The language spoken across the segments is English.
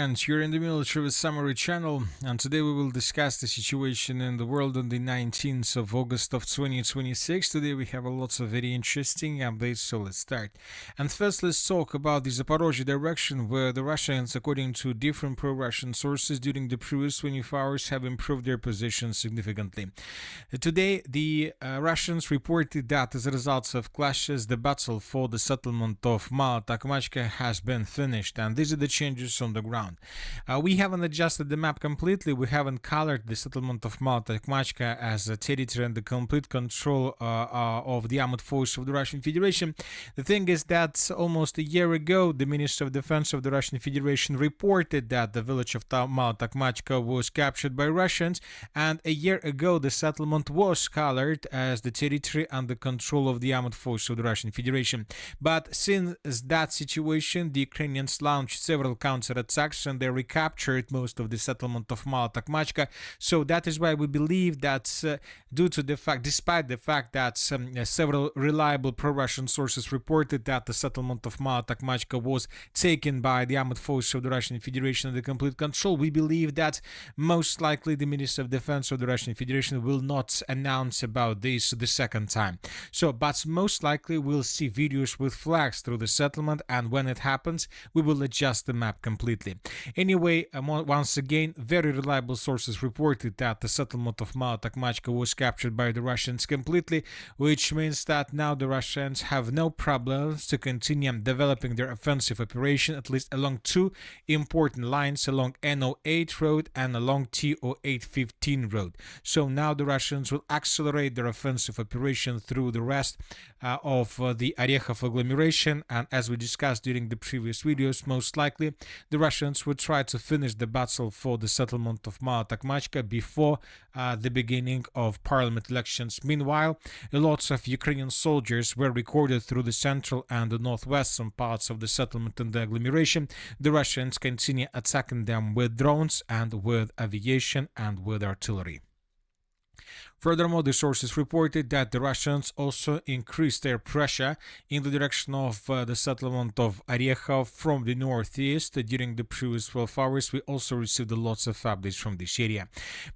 friends, you're in the Military Summary channel, and today we will discuss the situation in the world on the 19th of August of 2026. Today we have a lots of very interesting updates, so let's start. And first let's talk about the Zaporozhye direction, where the Russians, according to different pro-Russian sources during the previous 24 hours, have improved their position significantly. Today the Russians reported that as a result of clashes, the battle for the settlement of TOKMACHKA has been finished, and these are the changes on the ground. We haven't adjusted the map completely. We haven't colored the settlement of TOKMACHKA as a territory and the complete control of the armed force of the Russian Federation. The thing is that almost a year ago, the Minister of Defense of the Russian Federation reported that the village of TOKMACHKA was captured by Russians, and a year ago the settlement was colored as the territory under control of the armed force of the Russian Federation. But since that situation, the Ukrainians launched several counterattacks and they recaptured most of the settlement of TOKMACHKA. So that is why we believe that despite the fact that several reliable pro-Russian sources reported that the settlement of TOKMACHKA was taken by the armed force of the Russian Federation under complete control, we believe that most likely the Minister of Defense of the Russian Federation will not announce about this the second time. But most likely we'll see videos with flags through the settlement, and when it happens, we will adjust the map completely. Anyway, once again, very reliable sources reported that the settlement of TOKMACHKA was captured by the Russians completely, which means that now the Russians have no problems to continue developing their offensive operation, at least along two important lines, along NO8 road and along TO815 road. So now the Russians will accelerate their offensive operation through the rest of the Orekhov agglomeration, and as we discussed during the previous videos, most likely the Russians would try to finish the battle for the settlement of TOKMACHKA before the beginning of parliament elections. Meanwhile, lots of Ukrainian soldiers were recorded through the central and the northwestern parts of the settlement and the agglomeration. The Russians continue attacking them with drones and with aviation and with artillery. Furthermore, the sources reported that the Russians also increased their pressure in the direction of the settlement of Orekhov from the northeast. During the previous 12 hours, we also received lots of updates from this area.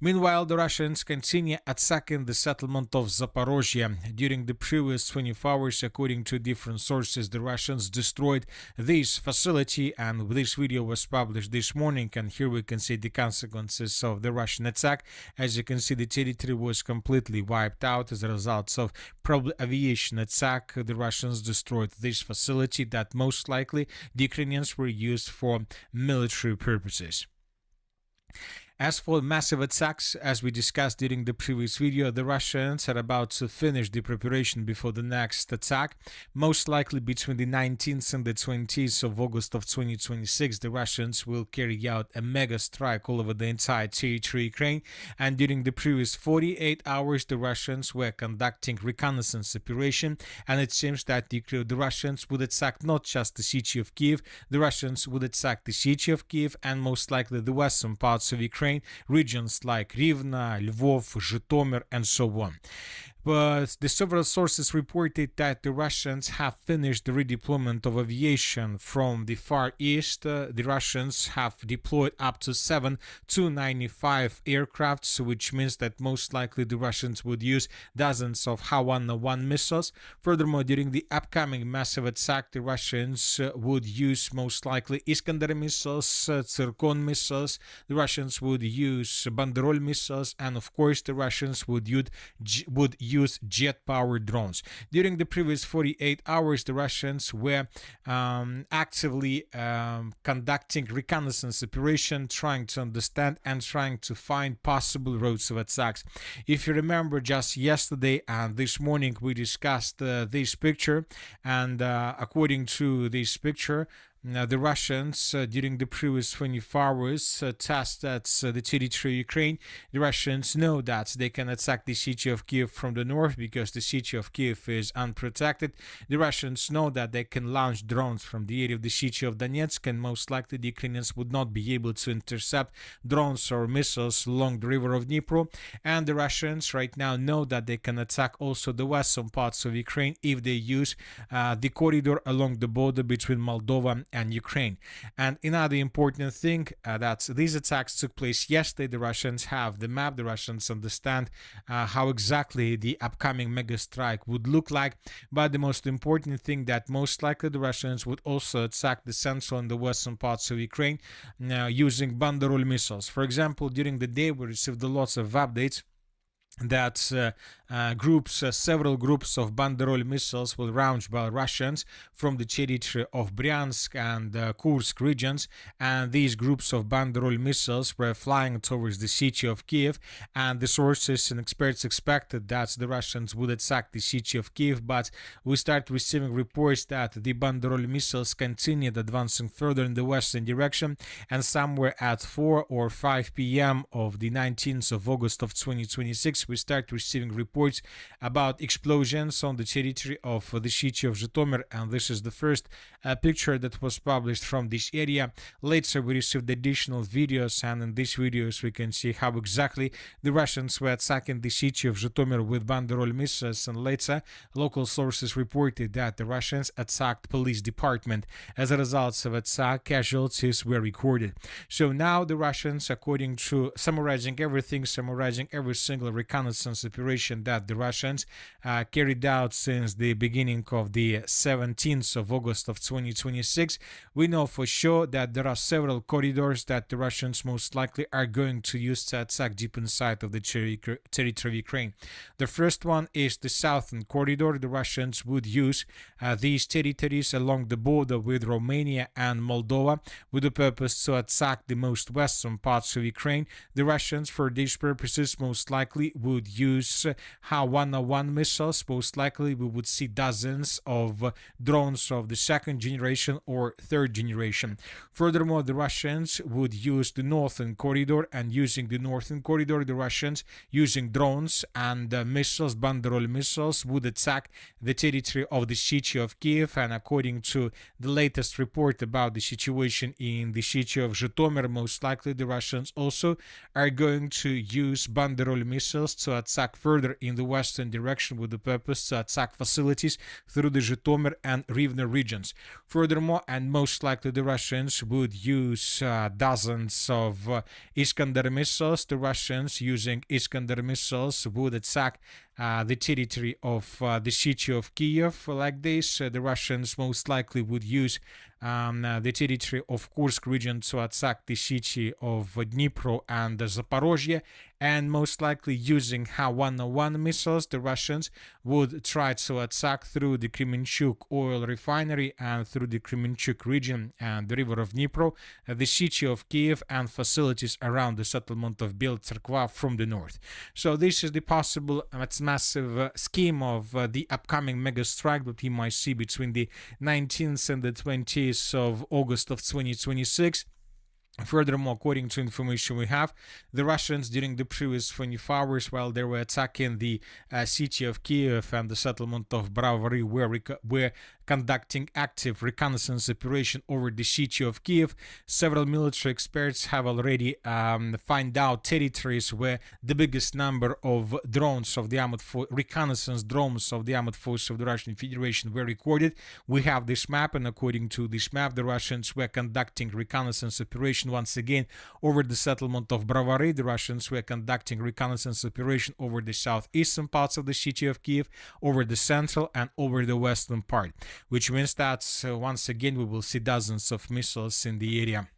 Meanwhile, the Russians continue attacking the settlement of Zaporozhye. During the previous 24 hours, according to different sources, the Russians destroyed this facility, and this video was published this morning, and here we can see the consequences of the Russian attack. As you can see, the territory was completely wiped out as a result of probably aviation attack. The Russians destroyed this facility that most likely the Ukrainians were used for military purposes. As for massive attacks, as we discussed during the previous video, the Russians are about to finish the preparation before the next attack. Most likely between the 19th and the 20th of August of 2026, the Russians will carry out a mega strike all over the entire territory of Ukraine. And during the previous 48 hours, the Russians were conducting reconnaissance operation. And it seems that the Russians would attack not just the city of Kiev, the Russians would attack the city of Kiev and most likely the western parts of Ukraine, regions like Rivne, Lvov, Zhytomyr, and so on. But the several sources reported that the Russians have finished the redeployment of aviation from the Far East. The Russians have deployed up to 7 Tu-95 aircrafts, which means that most likely the Russians would use dozens of Ha-101 missiles. Furthermore, during the upcoming massive attack, the Russians would use most likely Iskander missiles, Tsirkon missiles, the Russians would use Banderol missiles, and of course the Russians would use jet-powered drones. During the previous 48 hours, the Russians were actively conducting reconnaissance operation, trying to understand and trying to find possible routes of attacks. If you remember, just yesterday and this morning we discussed this picture, and according to this picture, the Russians, during the previous 24 hours, tested the territory of Ukraine. The Russians know that they can attack the city of Kiev from the north because the city of Kiev is unprotected. The Russians know that they can launch drones from the area of the city of Donetsk, and most likely the Ukrainians would not be able to intercept drones or missiles along the river of Dnipro. And the Russians right now know that they can attack also the western parts of Ukraine if they use the corridor along the border between Moldova and Ukraine. And another important thing that these attacks took place yesterday. The Russians have the map. The Russians understand how exactly the upcoming mega strike would look like. But the most important thing that most likely the Russians would also attack the central and the western parts of Ukraine using Banderol missiles. For example, during the day we received lots of updates that several groups of Banderol missiles were launched by Russians from the territory of Bryansk and Kursk regions, and these groups of Banderol missiles were flying towards the city of Kiev, and the sources and experts expected that the Russians would attack the city of Kiev, but we started receiving reports that the Banderol missiles continued advancing further in the western direction, and somewhere at 4 or 5 p.m. of the 19th of August of 2026 we start receiving reports about explosions on the territory of the city of Zhytomyr, and this is the first picture that was published from this area. Later we received additional videos, and in these videos we can see how exactly the Russians were attacking the city of Zhytomyr with Banderol missiles, and later local sources reported that the Russians attacked police department. As a result of attack, casualties were recorded. So now the Russians, according to summarizing every single reconnaissance operation that the Russians carried out since the beginning of the 17th of August of 2026, we know for sure that there are several corridors that the Russians most likely are going to use to attack deep inside of the territory of Ukraine. The first one is the southern corridor. The Russians would use these territories along the border with Romania and Moldova with the purpose to attack the most western parts of Ukraine. The Russians, for these purposes, most likely would use Ha-101 missiles. Most likely we would see dozens of drones of the second generation or third generation. Furthermore, the Russians would use the northern corridor, and using the northern corridor, the Russians, using drones and missiles, Banderol missiles, would attack the territory of the city of Kiev. And according to the latest report about the situation in the city of Zhytomyr, most likely the Russians also are going to use Banderol missiles to attack further in the western direction with the purpose to attack facilities through the Zhytomyr and Rivne regions. Furthermore, and most likely the Russians would use dozens of Iskander missiles. The Russians, using Iskander missiles, would attack the territory of the city of Kiev like this. The Russians most likely would use the territory of Kursk region to attack the city of Dnipro and Zaporozhye, and most likely using Ha-101 missiles, the Russians would try to attack through the Kremenchuk oil refinery and through the Kremenchuk region and the river of Dnipro, the city of Kiev, and facilities around the settlement of Beltserkva from the north. So this is the possible massive scheme of the upcoming mega strike that we might see between the 19th and the 20th of August of 2026. Furthermore, according to information we have, the Russians during the previous 24 hours, while they were attacking the city of Kiev and the settlement of Bravary, were conducting active reconnaissance operation over the city of Kiev. Several military experts have already found out territories where the biggest number of drones of the armed reconnaissance drones of the armed forces of the Russian Federation were recorded. We have this map, and according to this map, the Russians were conducting reconnaissance operation once again over the settlement of Bravary. The Russians were conducting reconnaissance operation over the southeastern parts of the city of Kiev, over the central and over the western part, which means that once again we will see dozens of missiles in the area.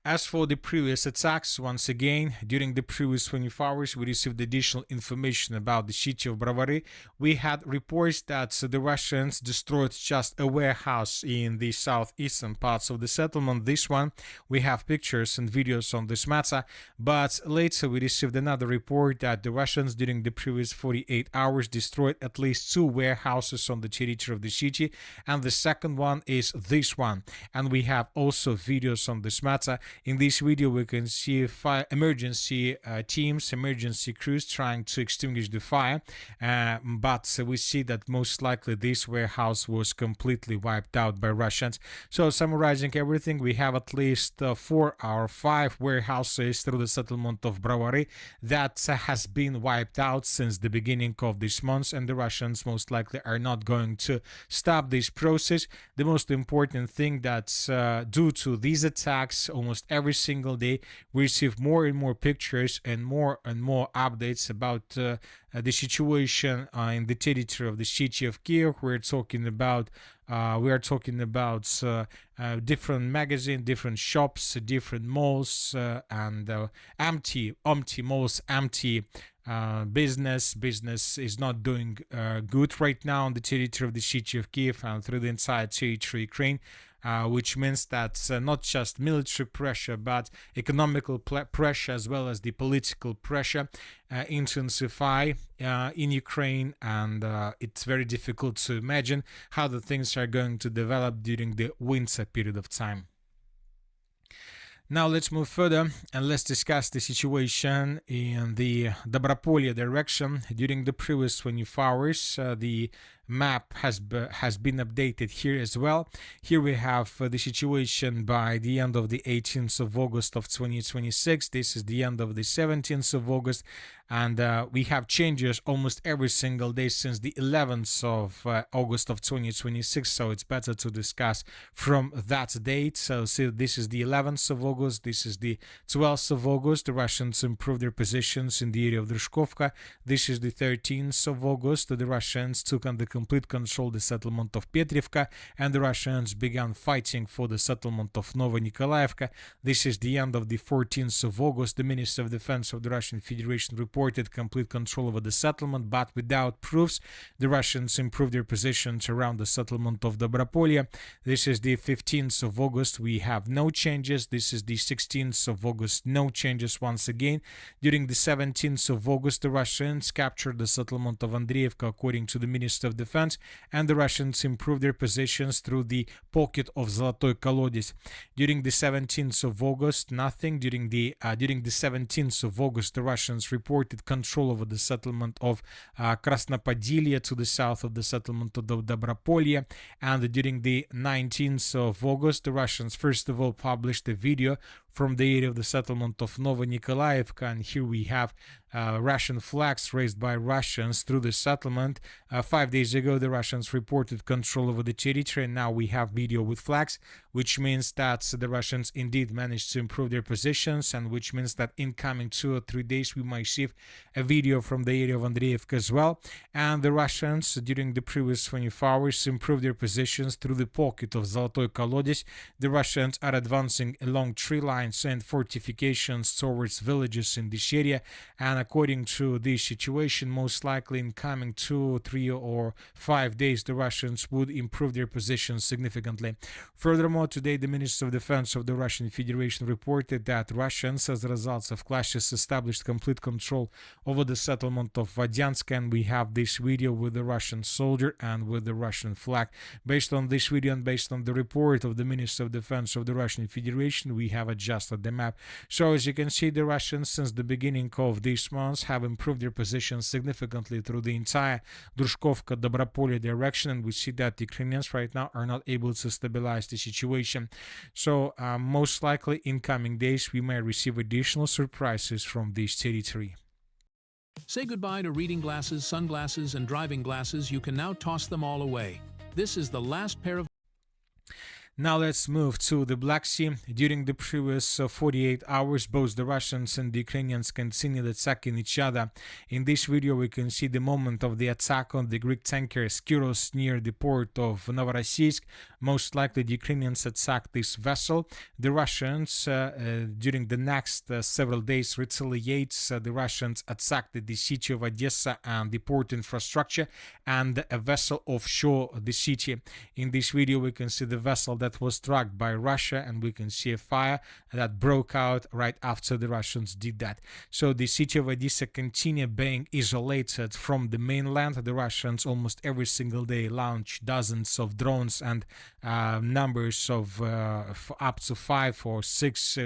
As for the previous attacks, once again, during the previous 24 hours, we received additional information about the city of Bravary. We had reports that the Russians destroyed just a warehouse in the southeastern parts of the settlement. This one, we have pictures and videos on this matter, but later we received another report that the Russians during the previous 48 hours destroyed at least 2 warehouses on the territory of the city, and the second one is this one. And we have also videos on this matter. In this video, we can see emergency teams, emergency crews trying to extinguish the fire, but we see that most likely this warehouse was completely wiped out by Russians. So summarizing everything, we have at least 4 or 5 warehouses through the settlement of Bravary that has been wiped out since the beginning of this month, and the Russians most likely are not going to stop this process. The most important thing that's due to these attacks, almost every single day we receive more and more pictures and more updates about the situation in the territory of the city of Kiev. We are talking about different magazines, different shops, different malls, and empty malls, empty business is not doing good right now on the territory of the city of Kiev and through the entire territory of Ukraine. Which means that not just military pressure but economical pressure as well as the political pressure intensify in Ukraine, and it's very difficult to imagine how the things are going to develop during the winter period of time. Now let's move further and let's discuss the situation in the Dobropolye direction. During the previous 24 hours, the map has been updated here as well. Here we have the situation by the end of the 18th of August of 2026. This is the end of the 17th of August, and we have changes almost every single day since the 11th of August of 2026, so it's better to discuss from that date. So see, this is the 11th of August, this is the 12th of August. The Russians improved their positions in the area of Druzhkovka. This is the 13th of August. The Russians took under complete control the settlement of Petrivka, and the Russians began fighting for the settlement of Novo-Nikolaevka. This is the end of the 14th of August. The Minister of Defense of the Russian Federation reported complete control over the settlement, but without proofs. The Russians improved their positions around the settlement of Dobropolye. This is the 15th of August. We have no changes. This is the 16th of August. No changes once again. During the 17th of August, the Russians captured the settlement of Andreevka, according to the Minister of Defense, and the Russians improved their positions through the pocket of Zolotoy Kolodets. During the 17th of August, nothing. During the 17th of August, the Russians reported control over the settlement of Krasnopodilye to the south of the settlement of Dobropolye, and during the 19th of August, the Russians first of all published a video from the area of the settlement of Novo-Nikolaevka, and here we have Russian flags raised by Russians through the settlement. 5 days ago, the Russians reported control over the territory, and now we have video with flags, which means that the Russians indeed managed to improve their positions, and which means that in coming 2 or 3 days we might receive a video from the area of Andreevka as well. And the Russians, during the previous 24 hours, improved their positions through the pocket of Zolotoy Kolodets. The Russians are advancing along tree lines and fortifications towards villages in this area, and according to this situation, most likely in coming 2, 3 or 5 days, the Russians would improve their positions significantly. Furthermore, today the Minister of Defense of the Russian Federation reported that Russians, as a result of clashes, established complete control over the settlement of VODIANSKE, and we have this video with the Russian soldier and with the Russian flag. Based on this video and based on the report of the Minister of Defense of the Russian Federation, we have adjusted the map. So as you can see, the Russians since the beginning of this month have improved their positions significantly through the entire Druzhkovka Dobropolye direction, and we see that the Ukrainians right now are not able to stabilize the situation. So most likely in coming days we may receive additional surprises from this territory. Say goodbye to reading glasses, sunglasses, and driving glasses. You can now toss them all away. This is the last pair of... Now let's move to the Black Sea. During the previous 48 hours, both the Russians and the Ukrainians continued attacking each other. In this video, we can see the moment of the attack on the Greek tanker Skiros near the port of Novorossiysk. Most likely, the Ukrainians attacked this vessel. The Russians, during the next several days, retaliate. The Russians attacked the city of Odessa and the port infrastructure and a vessel offshore the city. In this video, we can see the vessel that was struck by Russia, and we can see a fire that broke out right after the Russians did that. So the city of Odessa continued being isolated from the mainland. The Russians almost every single day launch dozens of drones and numbers of up to 5 or 6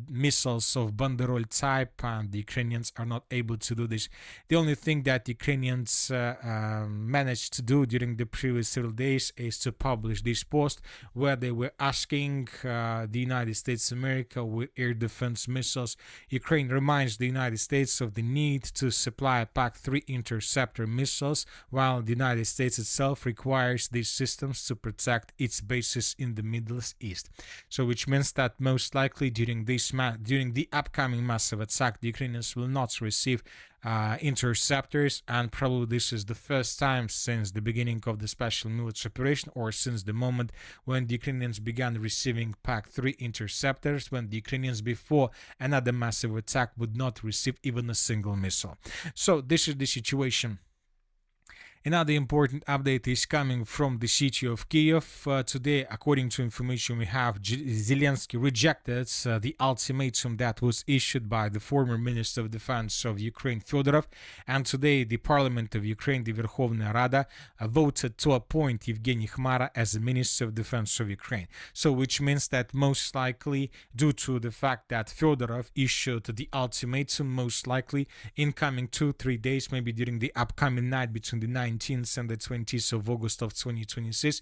missiles of banderol type, and the Ukrainians are not able to do this. The only thing that the Ukrainians managed to do during the previous several days is to publish this post where they were asking the United States of America with air defense missiles. Ukraine reminds the United States of the need to supply PAC-3 interceptor missiles, while the United States itself requires these systems to protect its bases in the Middle East. So which means that most likely during the upcoming massive attack, the Ukrainians will not receive interceptors, and probably this is the first time since the beginning of the special military operation, or since the moment when the Ukrainians began receiving PAC-3 interceptors, when the Ukrainians before another massive attack would not receive even a single missile. So this is the situation. Another important update is coming from the city of Kiev. Today, according to information we have, Zelensky rejected the ultimatum that was issued by the former Minister of Defense of Ukraine, Fedorov. And today, the Parliament of Ukraine, the Verkhovna Rada, voted to appoint Evgeny Khmara as the Minister of Defense of Ukraine. So, which means that most likely, due to the fact that Fedorov issued the ultimatum, most likely in coming 2-3 days, maybe during the upcoming night between the 19th and the 20th of August of 2026,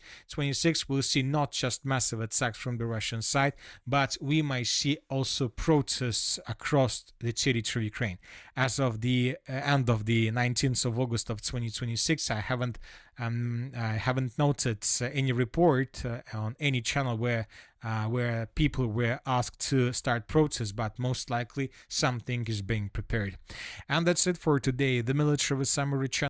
we'll see not just massive attacks from the Russian side, but we might see also protests across the territory of Ukraine. As of the end of the 19th of August of 2026, I haven't noted any report on any channel where people were asked to start protests, but most likely something is being prepared. And that's it for today. The Military Summary channel.